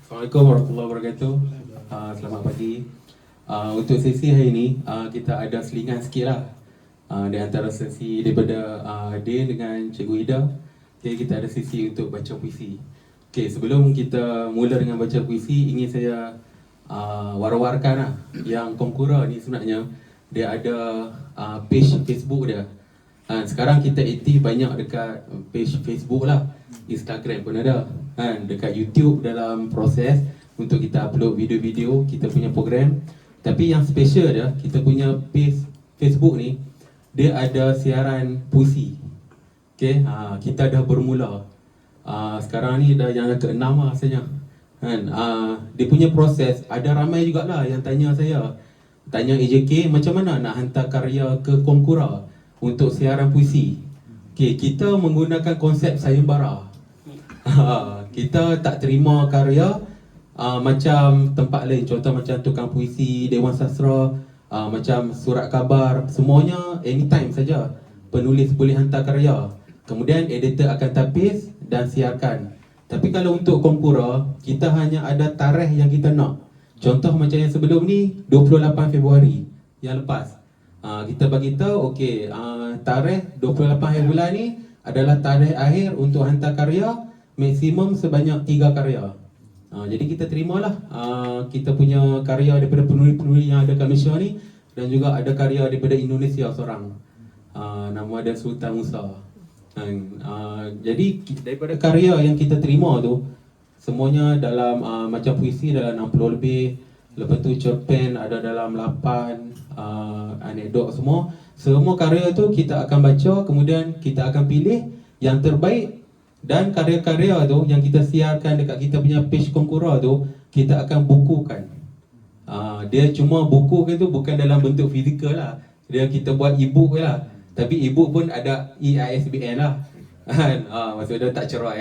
Assalamualaikum warahmatullahi wabarakatuh. Selamat pagi. Untuk sesi hari ini, kita ada selingan sikit lah di antara sesi daripada Din dengan Cikgu Ida. Okay, kita ada sesi untuk baca puisi. Okay, sebelum kita mula dengan baca puisi, ingin saya war-warkan lah yang Komkura ni sebenarnya dia ada page Facebook dia. Sekarang kita aktif banyak dekat page Facebook lah, Instagram pun ada, dekat YouTube dalam proses untuk kita upload video-video kita punya program. Tapi yang special dia, kita punya page Facebook ni dia ada siaran puisi. Okay, kita dah bermula. Sekarang ni dah yang ke-6 lah rasanya. Dia punya proses, ada ramai jugalah yang tanya saya, tanya AJK macam mana nak hantar karya ke Komkura untuk siaran puisi. Okay, kita menggunakan konsep sayembara. Kita tak terima karya macam tempat lain, contoh macam tukang puisi, Dewan Sastra, macam surat khabar, semuanya anytime saja penulis boleh hantar karya, kemudian editor akan tapis dan siarkan. Tapi kalau untuk Komkura, kita hanya ada tarikh yang kita nak. Contoh macam yang sebelum ni, 28 Februari yang lepas, kita bagi tahu okey, tarikh 28 hari bulan ni adalah tarikh akhir untuk hantar karya, maksimum sebanyak 3 karya. Jadi kita terimalah kita punya karya daripada penulis-penulis yang ada kat Malaysia ni, dan juga ada karya daripada Indonesia seorang, nama dia Sultan Musa. Jadi daripada karya yang kita terima tu, semuanya dalam macam puisi dalam 60 lebih. Lepas tu cerpen ada dalam 8, anekdot semua. Semua karya tu kita akan baca, kemudian kita akan pilih yang terbaik. Dan karya-karya tu yang kita siarkan dekat kita punya page Komkura tu, kita akan bukukan. Dia cuma buku ke tu bukan dalam bentuk fizikal lah, dia kita buat e-book lah. Tapi e-book pun ada EISBN lah. Maksudnya tak cerai lah.